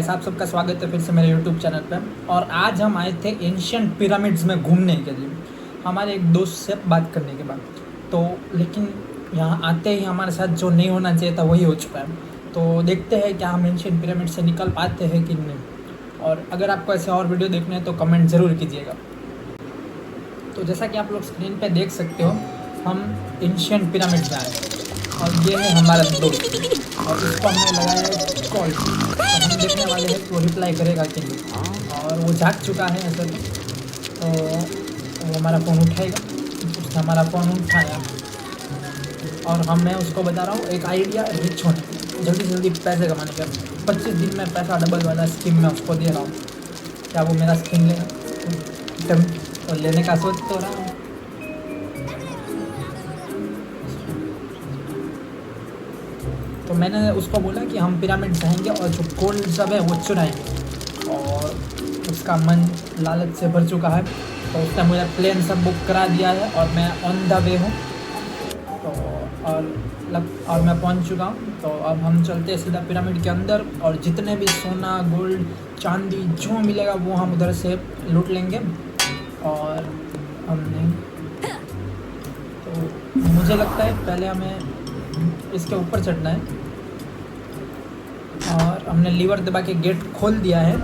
Guys, आप सबका स्वागत है फिर से मेरे यूट्यूब चैनल पर। और आज हम आए थे एंशियंट पिरामिड्स में घूमने के लिए, हमारे एक दोस्त से बात करने के बाद। तो लेकिन यहाँ आते ही हमारे साथ जो नहीं होना चाहिए था वही हो चुका है। तो देखते हैं क्या हम एंशियंट पिरामिड से निकल पाते हैं कि नहीं। और अगर आपको ऐसे और वीडियो देखने हैं तो कमेंट ज़रूर कीजिएगा। तो जैसा कि आप लोग स्क्रीन पे देख सकते हो, हम एंशियंट पिरामिड में आए और ये है हमारा दोस्त और इसको हमने लगाया है कॉल। तो हम देखने वाले हैं कि वो रिप्लाई करेगा कि नहीं। और वो जाग चुका है ऐसे, तो वो हमारा फ़ोन उठाएगा। उसने हमारा फ़ोन उठाया और मैं उसको बता रहा हूँ एक आइडिया रिच होने की, जल्दी से जल्दी पैसे कमाने का। 25 दिन में पैसा डबल वाला स्कीम मैं उसको दे रहा हूँ। क्या वो मेरा स्कीम लेगा? तो लेने का सोच तो रहा हूँ। तो मैंने उसको बोला कि हम पिरामिड जाएंगे और जो गोल्ड सब है वो चुराएंगे। और उसका मन लालच से भर चुका है, तो उसने मुझे प्लेन सब बुक करा दिया है और मैं ऑन द वे हूँ। तो और मैं पहुँच चुका हूँ। तो अब हम चलते हैं सीधा पिरामिड के अंदर और जितने भी सोना गोल्ड चांदी जो मिलेगा वो हम उधर से लूट लेंगे। और हमने तो मुझे लगता है पहले हमें इसके ऊपर चढ़ना है। और हमने लीवर दबा के गेट खोल दिया है।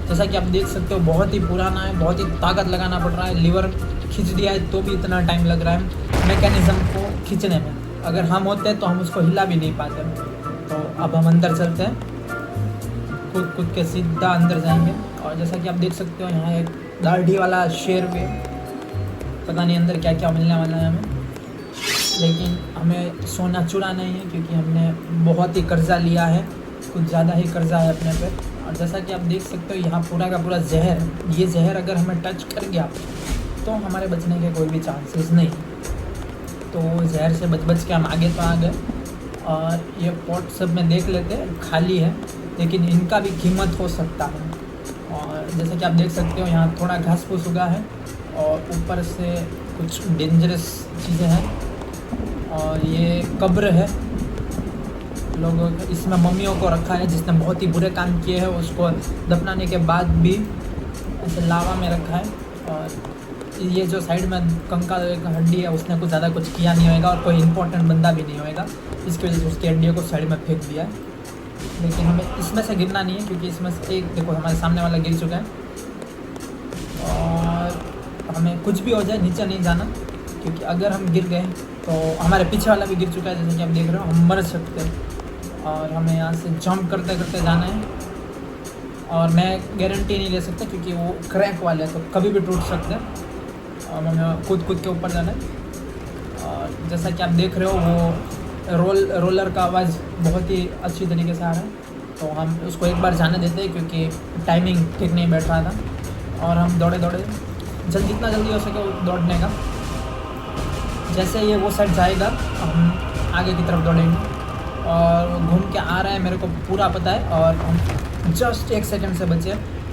जैसा कि आप देख सकते हो बहुत ही पुराना है, बहुत ही ताकत लगाना पड़ रहा है। लीवर खींच दिया है तो भी इतना टाइम लग रहा है मैकेनिज़्म को खींचने में। अगर हम होते तो हम उसको हिला भी नहीं पाते। तो अब हम अंदर चलते हैं, कूद के सीधा अंदर जाएंगे। और जैसा कि आप देख सकते हो यहाँ एक दाढ़ी वाला शेर भी है। पता नहीं अंदर क्या क्या मिलने वाला है हमें, लेकिन हमें सोना चुरा नहीं है क्योंकि हमने बहुत ही कर्जा लिया है, कुछ ज़्यादा ही कर्जा है अपने पे। और जैसा कि आप देख सकते हो यहाँ पूरा का पूरा जहर, ये जहर अगर हमें टच कर गया तो हमारे बचने के कोई भी चांसेस नहीं। तो जहर से बच के हम आगे तो आ गए। और ये पॉट सब में देख लेते हैं, खाली है लेकिन इनका भी कीमत हो सकता है। और जैसा कि आप देख सकते हो यहाँ थोड़ा घास फूस उगा है और ऊपर से कुछ डेंजरस चीज़ें हैं। और ये कब्र है, लोगों इसमें मम्मियों को रखा है जिसने बहुत ही बुरे काम किए हैं, उसको दफनाने के बाद भी ऐसे लावा में रखा है। और ये जो साइड में कंकाल एक हड्डी है उसने कुछ ज़्यादा कुछ किया नहीं होगा और कोई इंपॉर्टेंट बंदा भी नहीं होगा, इसकी वजह से उसकी हड्डियों को साइड में फेंक दिया है। लेकिन हमें इसमें से गिरना नहीं है क्योंकि इसमें से एक देखो हमारे सामने वाला गिर चुका है। और हमें कुछ भी हो जाए नीचे नहीं जाना, क्योंकि अगर हम गिर गए तो हमारे पीछे वाला भी गिर चुका है जैसे कि आप देख रहे हो, हम मर सकते हैं। और हमें यहाँ से जंप करते करते जाना है। और मैं गारंटी नहीं ले सकता क्योंकि वो क्रैक वाले हैं तो कभी भी टूट सकते हैं। और हमें कूद के ऊपर जाना है। और जैसा कि आप देख रहे हो वो रोलर का आवाज़ बहुत ही अच्छी तरीके से आ रहा है। तो हम उसको एक बार जाने देते हैं क्योंकि टाइमिंग ठीक नहीं बैठ रहा था। और हम दौड़े जितना जल्दी हो सके दौड़ने का। जैसे ये वो साइड जाएगा हम आगे की तरफ दौड़ेंगे। और घूम के आ रहा है, मेरे को पूरा पता है। और हम जस्ट 1 सेकंड से बचे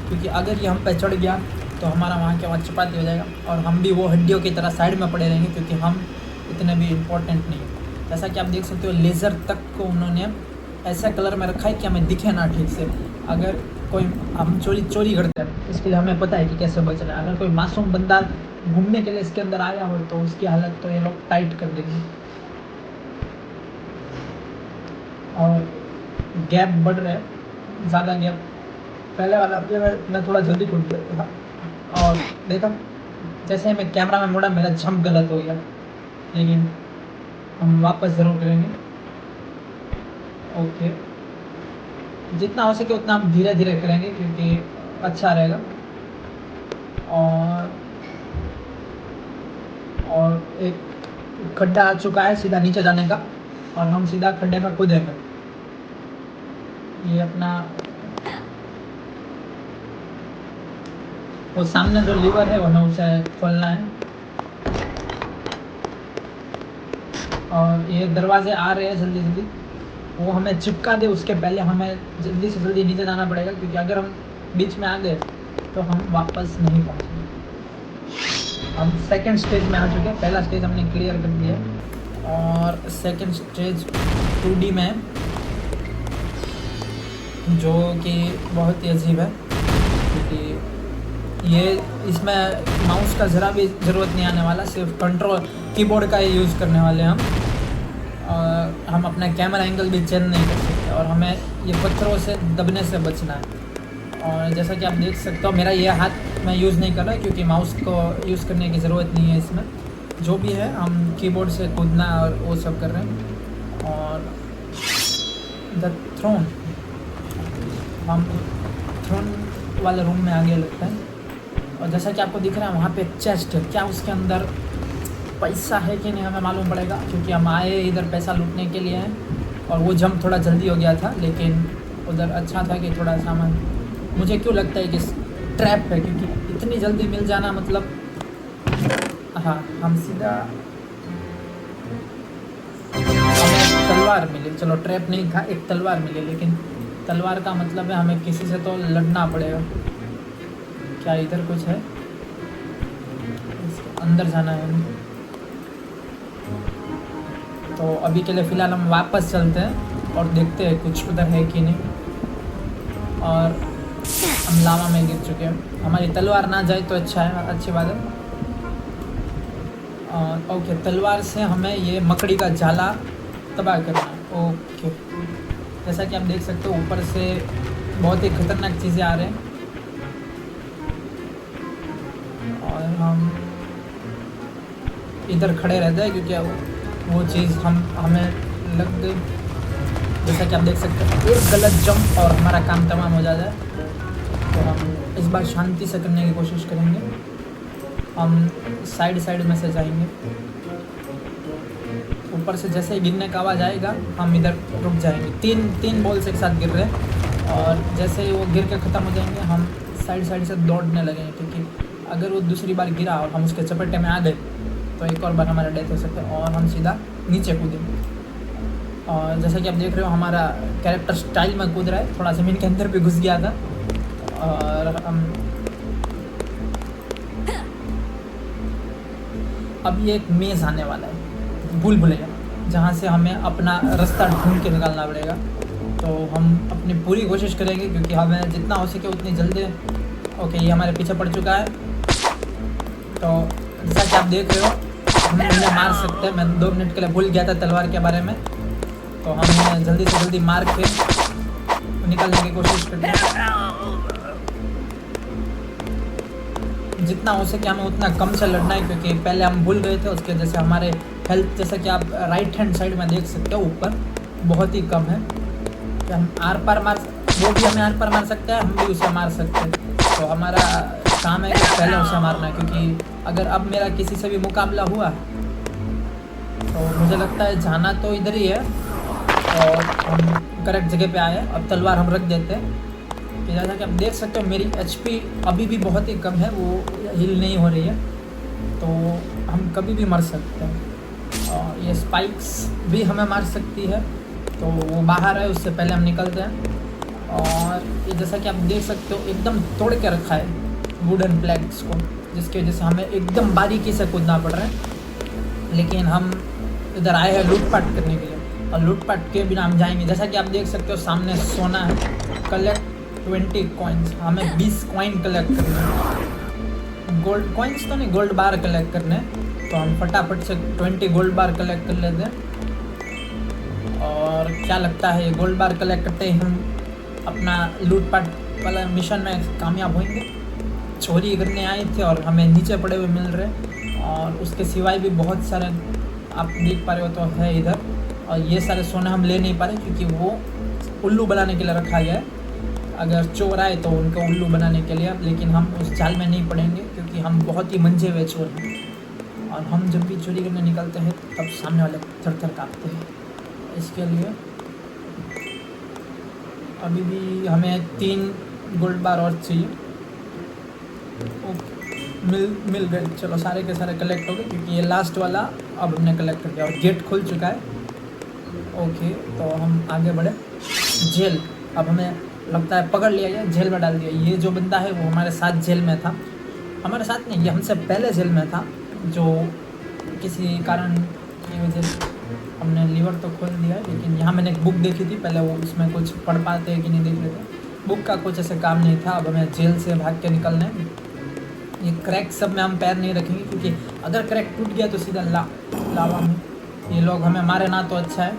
क्योंकि अगर ये हम पे चढ़ गया तो हमारा वहाँ के वहाँ चपाती हो जाएगा और हम भी वो हड्डियों की तरह साइड में पड़े रहेंगे क्योंकि हम इतने भी इम्पोर्टेंट नहीं है। जैसा कि आप देख सकते हो लेज़र तक को उन्होंने ऐसा कलर में रखा है कि हमें दिखे ना ठीक से। अगर कोई हम चोरी करते हैं इसके लिए हमें पता है कि कैसे बचना है। अगर कोई मासूम बंदा घूमने के लिए इसके अंदर आया हो तो उसकी हालत तो ये लोग टाइट कर देंगे। और गैप बढ़ रहा है, ज़्यादा गैप पहले वाला मैं थोड़ा जल्दी कूद गया था। और देखा जैसे मैं कैमरा में मुड़ा मेरा जंप गलत हो गया, लेकिन हम वापस ज़रूर करेंगे। ओके, जितना हो सके उतना हम धीरे धीरे करेंगे क्योंकि अच्छा रहेगा। और एक खड्डा आ चुका है सीधा नीचे जाने का और हम सीधा खड्डे में कूदेंगे। ये अपना वो सामने जो लीवर है हमें उसे खोलना है। और ये दरवाजे आ रहे हैं जल्दी, वो हमें चिपका दे उसके पहले हमें जल्दी से जल्दी नीचे जाना पड़ेगा क्योंकि अगर हम बीच में आ गए तो हम वापस नहीं पहुँचेंगे। हम सेकंड स्टेज में आ चुके हैं, पहला स्टेज हमने क्लियर कर दिया और सेकंड स्टेज 2D में जो कि बहुत ही अजीब है, क्योंकि ये इसमें माउस का ज़रा भी ज़रूरत नहीं आने वाला, सिर्फ कंट्रोल कीबोर्ड का ही यूज़ करने वाले हम। और हम अपना कैमरा एंगल भी चेंज नहीं कर सकते, और हमें ये पत्थरों से दबने से बचना है। और जैसा कि आप देख सकते हो, मेरा ये हाथ मैं यूज़ नहीं कर रहा क्योंकि माउस को यूज़ करने की ज़रूरत नहीं है इसमें। जो भी है हम कीबोर्ड से कूदना और वो सब कर रहे हैं। और द थ्रोन, हम थ्रोन वाले रूम में आगे लगते हैं। और जैसा कि आपको दिख रहा है वहाँ पे चेस्ट है, क्या उसके अंदर पैसा है कि नहीं हमें मालूम पड़ेगा, क्योंकि हम आए इधर पैसा लूटने के लिए हैं। और वो जंप थोड़ा जल्दी हो गया था, लेकिन उधर अच्छा था कि थोड़ा सामान, मुझे क्यों लगता है कि ट्रैप है, क्योंकि इतनी जल्दी मिल जाना मतलब, हाँ हम सीधा, हमें तलवार मिली, चलो ट्रैप नहीं था, एक तलवार मिली, लेकिन तलवार का मतलब है हमें किसी से तो लड़ना पड़ेगा। क्या इधर कुछ है? इसके अंदर जाना है हमें। तो अभी के लिए फ़िलहाल हम वापस चलते हैं और देखते हैं कुछ उधर है कि नहीं। और हम लावा में गिर चुके हैं, हमारी तलवार ना जाए तो अच्छा है, अच्छी बात है। ओके, तलवार से हमें ये मकड़ी का जाला तबाह करना है। ओके, जैसा कि आप देख सकते हो ऊपर से बहुत ही खतरनाक चीज़ें आ रहे हैं, और हम इधर खड़े रहते हैं क्योंकि वो चीज़ हमें लग गई। जैसा कि आप देख सकते हैं एक गलत जंप और हमारा काम तमाम हो जाता है। तो हम इस बार शांति से करने की कोशिश करेंगे। हम साइड में से जाएंगे, ऊपर से जैसे ही गिरने का आवाज़ आएगा हम इधर रुक जाएंगे। तीन बॉल्स एक साथ गिर रहे हैं, और जैसे ही वो गिर के ख़त्म हो जाएंगे हम साइड से दौड़ने लगेंगे, क्योंकि अगर वो दूसरी बार गिरा और हम उसके चपेटे में आ गए तो एक और बार हमारा डेथ हो सकता है और हम सीधा नीचे कूदेंगे। और जैसा कि आप देख रहे हो हमारा कैरेक्टर स्टाइल में कूद रहा है, थोड़ा ज़मीन के अंदर भी घुस गया था। और हम अब ये एक मेज़ आने वाला है, भूल भुलैया, जहाँ से हमें अपना रास्ता ढूंढ के निकालना पड़ेगा। तो हम अपनी पूरी कोशिश करेंगे, क्योंकि हमें जितना हो सके उतनी जल्दी। ओके, ये हमारे पीछे पड़ चुका है। तो जैसा कि आप देख रहे हो हम उन्हें मार सकते हैं। मैं 2 मिनट के लिए भूल गया था तलवार के बारे में, तो हम उन्हें जल्दी से जल्दी मार के निकलने की कोशिश करते हैं। जितना हो सके हमें उतना कम से लड़ना है, क्योंकि पहले हम भूल गए थे, उसके वजह से हमारे हेल्थ, जैसा कि आप राइट हैंड साइड में देख सकते हो ऊपर, बहुत ही कम है। कि हम आर पार मार, वो भी हमें आर पार मार सकता है, हम भी उसे मार सकते हैं। तो हमारा काम है कि पहले उसे मारना है, क्योंकि अगर अब मेरा किसी से भी मुकाबला हुआ तो मुझे लगता है जाना तो इधर ही है, और हम करेक्ट जगह पे आए हैं। अब तलवार हम रख देते हैं, कि जैसा कि आप देख सकते हो मेरी HP अभी भी बहुत ही कम है, वो हील नहीं हो रही है, तो हम कभी भी मर सकते हैं। और ये स्पाइक्स भी हमें मार सकती है, तो वो बाहर है, उससे पहले हम निकलते हैं। और ये जैसा कि आप देख सकते हो एकदम तोड़ के रखा है वुडन प्लैंक्स को, जिसकी वजह से हमें एकदम बारीकी से कूदना पड़ रहा है। लेकिन हम इधर आए हैं लूटपाट करने के लिए, और लूटपाट के बिना हम जाएंगे। जैसा कि आप देख सकते हो सामने सोना है, कलेक्ट 20 कॉइन्स, हमें 20 कॉइन कलेक्ट करने हैं। गोल्ड कॉइन्स तो नहीं, गोल्ड बार कलेक्ट करने हैं। तो हम फटाफट से 20 गोल्ड बार कलेक्ट कर लेते हैं। और क्या लगता है ये गोल्ड बार कलेक्ट करते ही हम अपना लूटपाट वाला मिशन में कामयाब होंगे। चोरी करने आए थे और हमें नीचे पड़े हुए मिल रहे, और उसके सिवाय भी बहुत सारे आप देख पा रहे हो तो है इधर। और ये सारे सोने हम ले नहीं पा रहे, क्योंकि वो उल्लू बनाने के लिए रखा गया है। अगर चोर आए तो उनको उल्लू बनाने के लिए, लेकिन हम उस जाल में नहीं पड़ेंगे, क्योंकि हम बहुत ही मंझे हुए चोर हैं। और हम जब भी चोरी करने निकलते हैं तब सामने वाले थर काँपते हैं। इसके लिए अभी भी हमें 3 गोल्ड बार और चाहिए। ओके, मिल गए, चलो सारे के सारे कलेक्ट हो गए, क्योंकि ये लास्ट वाला अब हमने कलेक्ट कर दिया और गेट खुल चुका है। ओके, तो हम आगे बढ़े। जेल, अब हमें लगता है पकड़ लिया गया, जेल में डाल दिया। ये जो बंदा है वो हमारे साथ जेल में था, हमारे साथ नहीं, ये हमसे पहले जेल में था, जो किसी कारण की वजह से हमने लीवर तो खोल दिया है, लेकिन यहाँ मैंने एक बुक देखी थी पहले, वो उसमें कुछ पढ़ पाते हैं कि नहीं देख लेते। बुक का कुछ ऐसे काम नहीं था। अब हमें जेल से भाग के निकलना है। ये क्रैक सब में हम पैर नहीं रखेंगे, क्योंकि अगर क्रैक टूट गया तो सीधा लावा में ये लोग हमें मारे ना तो अच्छा है।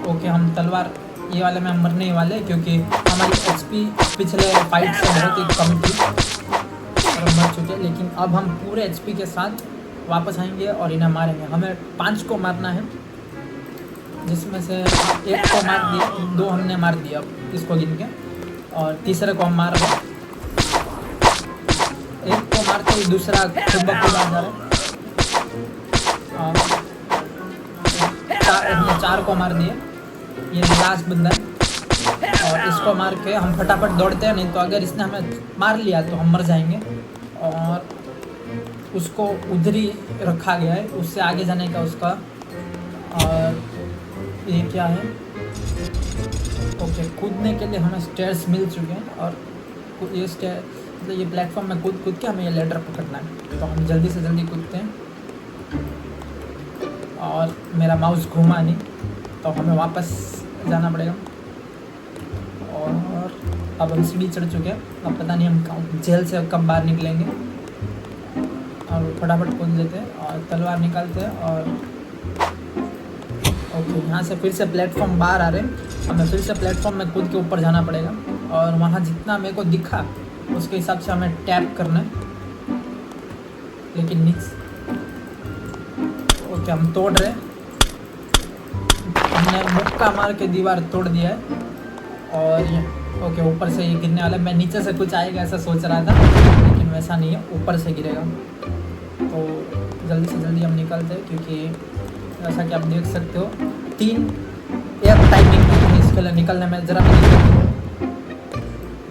ओके, हम तलवार ये वाले में हम मरने ही वाले, क्योंकि हमारी एचपी पिछले फाइट से बहुत ही कम थी और हम मर चुके। लेकिन अब हम पूरे एचपी के साथ वापस आएंगे और इन्हें मारेंगे। हमें 5 को मारना है, जिसमें से 1 को मार दिया, 2 हमने मार दिया इसको गिन के, और तीसरे को हम मार रहे हैं। 1 को मारते ही दूसरा खुद ब खुद आ जा रहा है। हमने 4 को मार दिए, ये लास्ट बंदा है। और इसको मार के हम फटाफट दौड़ते हैं, नहीं तो अगर इसने हमें मार लिया तो हम मर जाएंगे। और उसको उधर ही रखा गया है, उससे आगे जाने का उसका। और ये क्या है? ओके, कूदने के लिए हमें स्टेयर्स मिल चुके हैं, और ये स्टेयर मतलब ये प्लेटफॉर्म में कूद के हमें ये लेडर पकड़ना है। तो हम जल्दी से जल्दी कूदते हैं, और मेरा माउस घूमा नहीं तो हमें वापस जाना पड़ेगा। और अब हम सीढ़ी चढ़ चुके हैं। अब पता नहीं हम जेल से कब बाहर निकलेंगे। और फटाफट कूद लेते हैं और तलवार निकालते हैं। और ओके, यहाँ से फिर से प्लेटफॉर्म बाहर आ रहे हैं। हमें फिर से प्लेटफॉर्म में कूद के ऊपर जाना पड़ेगा, और वहाँ जितना मेरे को दिखा उसके हिसाब से हमें टैप करना है। लेकिन नीचे ओके, हम तोड़ रहे हैं। हमने मुक्का मार के दीवार तोड़ दिया है। और ये ओके, ऊपर से ये गिरने वाला है। मैं नीचे से कुछ आएगा ऐसा सोच रहा था, लेकिन वैसा नहीं है, ऊपर से गिरेगा। तो जल्दी से जल्दी हम निकलते हैं, क्योंकि जैसा कि आप देख सकते हो 3 एक टाइमिंग है इसके लिए निकलने में ज़रा भी दिक्कत नहीं।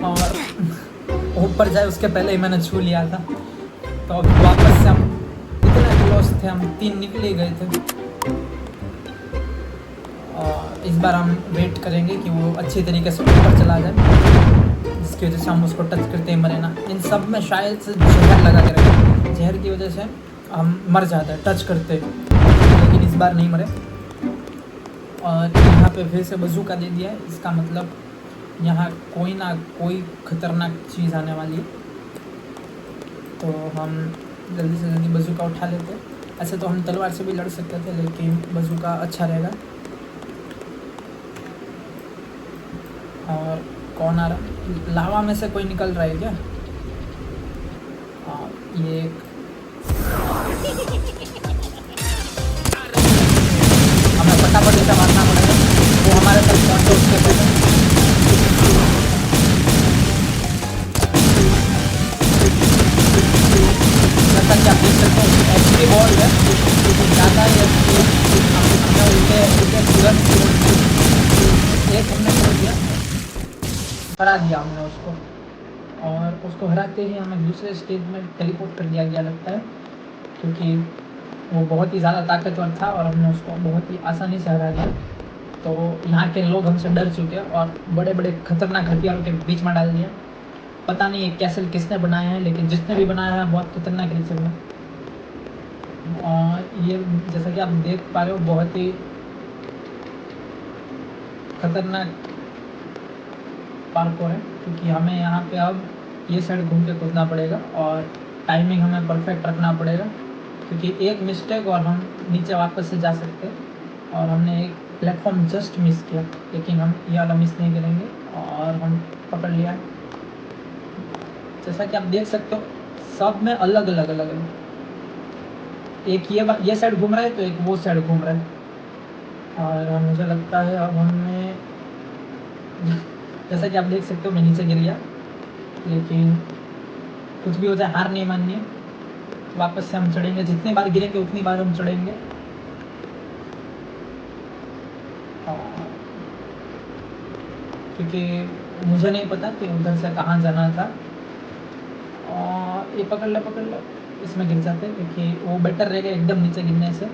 और ऊपर जाए उसके पहले ही मैंने छू लिया था। तो अब वापस से हम इतने क्लोज थे, हम 3 निकल ही गए थे। और इस बार हम वेट करेंगे कि वो अच्छी तरीके से ऊपर चला जाए, जिसकी वजह से हम उसको टच करते ही मरे ना। इन सब में शायद से जहर लगा के रखे, जहर की वजह से हम मर जाते हैं टच करते, लेकिन इस बार नहीं मरे। और यहाँ पे फिर से बजूका दे दिया है, इसका मतलब यहाँ कोई ना कोई खतरनाक चीज़ आने वाली है। तो हम जल्दी से जल्दी बजूका उठा लेते हैं। ऐसे तो हम तलवार से भी लड़ सकते थे, लेकिन बजूका अच्छा रहेगा। और कौन आ रहा है? लावा में से कोई निकल रहा है क्या? ये हमें फटाफट इसे मारना पड़ेगा, वो हमारे साथ पहुँचे उसके पहले। जैसा कि आप देख सकते हो एचपी बॉल है, ज़्यादा ही एचपी है। हमने उसे तुरंत एक हमने छोड़ दिया, हरा दिया हमने उसको। और उसको हराते ही हमें दूसरे स्टेज में टेलीपोर्ट कर दिया गया लगता है, क्योंकि वो बहुत ही ज़्यादा ताकतवर था और हमने उसको बहुत ही आसानी से हरा दिया। तो यहाँ के लोग हमसे डर चुके हैं और बड़े बड़े खतरनाक हथियारों के बीच में डाल दिया। पता नहीं ये कैसल किसने बनाया है, लेकिन जिसने भी बनाया है बहुत खतरनाक रीजन है। और ये जैसा कि आप देख पा रहे हो बहुत ही खतरनाक पार्कोर है, क्योंकि हमें यहाँ पे अब ये साइड घूम के कूदना पड़ेगा और टाइमिंग हमें परफेक्ट रखना पड़ेगा, क्योंकि एक मिस्टेक और हम नीचे वापस से जा सकते हैं। और हमने एक प्लेटफॉर्म जस्ट मिस किया, लेकिन हम ये वाला मिस नहीं करेंगे और हम पकड़ लिया। जैसा कि आप देख सकते हो सब में अलग अलग अलग है, एक ये साइड घूम रहा है तो एक वो साइड घूम रहा है। और मुझे लगता है अब हमें जैसा कि आप देख सकते हो मैं नीचे गिर गया, लेकिन कुछ भी हो जाए हार नहीं माननी है। वापस से हम चढ़ेंगे, जितनी बार गिरेंगे उतनी बार हम चढ़ेंगे। क्योंकि मुझे नहीं पता कि उधर से कहाँ जाना था। और ये पकड़ लो इसमें गिर जाते, क्योंकि वो बेटर रहेगा एकदम नीचे गिरने से।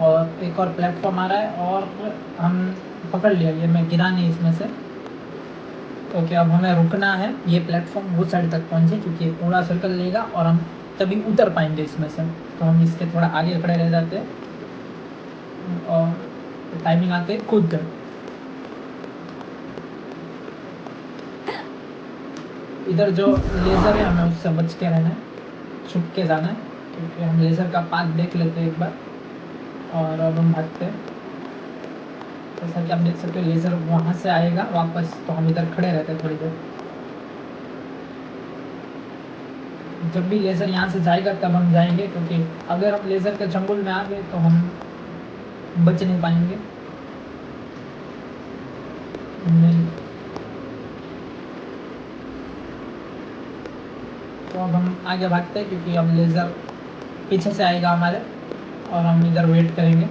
और एक और प्लेटफॉर्म आ रहा है और हम पकड़ लिया, ये मैं गिरा नहीं इसमें से। ओके, अब हमें रुकना है, ये प्लेटफॉर्म वो साइड तक पहुँचे क्योंकि पूरा सर्कल लेगा और हम तभी उतर पाएंगे इसमें से। तो हम इसके थोड़ा आगे खड़े रह जाते हैं और टाइमिंग आते कूद कर। इधर जो लेज़र है हमें उससे बच के रहना है, छुप के जाना है, क्योंकि हम लेज़र का पाथ देख लेते हैं एक बार और अब हम भागते हैं। जैसा कि आप देख सकते हो लेज़र वहाँ से आएगा वापस, तो हम इधर खड़े रहते हैं थोड़ी देर। जब भी लेज़र यहाँ से जाएगा तब हम जाएंगे, क्योंकि अगर हम लेज़र के चंगुल में आ गए तो हम बच नहीं पाएंगे। नहीं, तो अब हम आगे भागते हैं क्योंकि अब लेज़र पीछे से आएगा हमारे और हम इधर वेट करेंगे।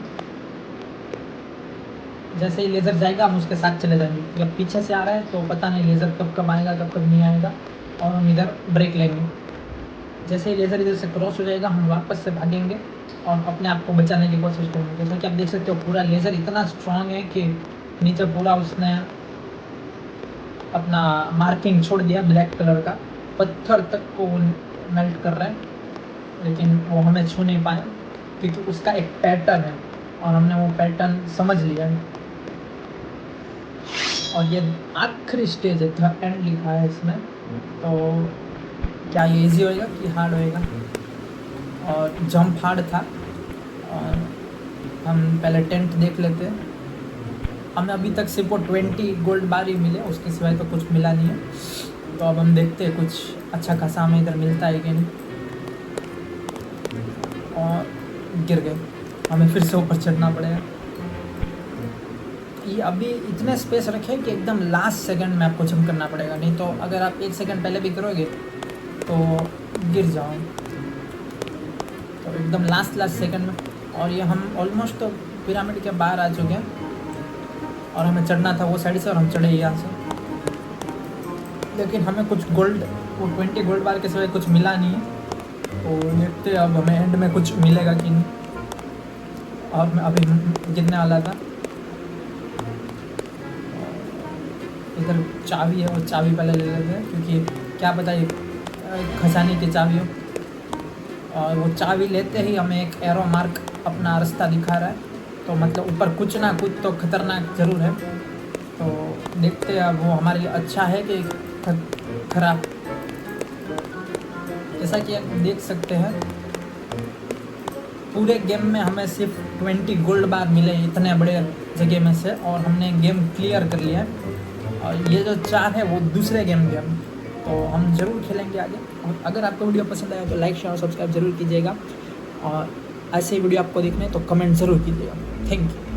जैसे ही लेज़र जाएगा हम उसके साथ चले जाएंगे। जब पीछे से आ रहा है तो पता नहीं लेज़र कब कब आएगा कब कब नहीं आएगा, और हम इधर ब्रेक लेंगे। जैसे ही लेज़र इधर से क्रॉस हो जाएगा हम वापस से भागेंगे और अपने आप को बचाने की कोशिश करेंगे। जैसा कि आप देख सकते हो पूरा लेज़र इतना स्ट्रॉन्ग है कि नीचे पूरा उसने अपना मार्किंग छोड़ दिया ब्लैक कलर का, पत्थर तक को मेल्ट कर रहा है, लेकिन वो हमें छू नहीं पाया क्योंकि उसका एक पैटर्न है और हमने वो पैटर्न समझ लिया है। और ये आखिरी स्टेज है, द एंड लिखा है इसमें, तो क्या ये इजी होएगा कि हार्ड होएगा। और जंप हार्ड था। और हम पहले टेंट देख लेते हैं। हमें अभी तक सिर्फ वो 20 गोल्ड बार ही मिले, उसके सिवाय तो कुछ मिला नहीं है। तो अब हम देखते हैं कुछ अच्छा खासा हमें इधर मिलता है कि नहीं। और गिर गए, हमें फिर से ऊपर चढ़ना पड़ेगा। ये अभी इतने स्पेस रखे कि एकदम लास्ट सेकंड में आपको जंप करना पड़ेगा, नहीं तो अगर आप 1 सेकंड पहले भी करोगे तो गिर जाओ। तो एकदम लास्ट सेकंड में। और ये हम ऑलमोस्ट तो पिरामिड के बाहर आ चुके हैं और हमें चढ़ना था वो साइड से और हम चढ़े यहाँ से, लेकिन हमें कुछ गोल्ड, वो 20 गोल्ड बार के सिवाय कुछ मिला नहीं है। तो देखते अब हमें एंड में कुछ मिलेगा कि नहीं। और मैं अभी गिरने वाला था। इधर चाबी है, वो चाबी पहले ले लेते हैं क्योंकि क्या पता ये खजाने की चाबी हो। और वो चाबी लेते ही हमें एक एरो मार्क अपना रास्ता दिखा रहा है, तो मतलब ऊपर कुछ ना कुछ तो खतरनाक ज़रूर है। तो देखते हैं अब वो हमारे लिए अच्छा है कि खराब। जैसा कि आप देख सकते हैं पूरे गेम में हमें सिर्फ 20 गोल्ड बार मिले इतने बड़े जगह में से, और हमने गेम क्लियर कर लिया है। और ये जो 4 है वो दूसरे गेम के हम, तो हम ज़रूर खेलेंगे आगे। और अगर आपको वीडियो पसंद आया तो लाइक शेयर और सब्सक्राइब ज़रूर कीजिएगा, और ऐसे ही वीडियो आपको देखने तो कमेंट ज़रूर कीजिएगा। Thank you.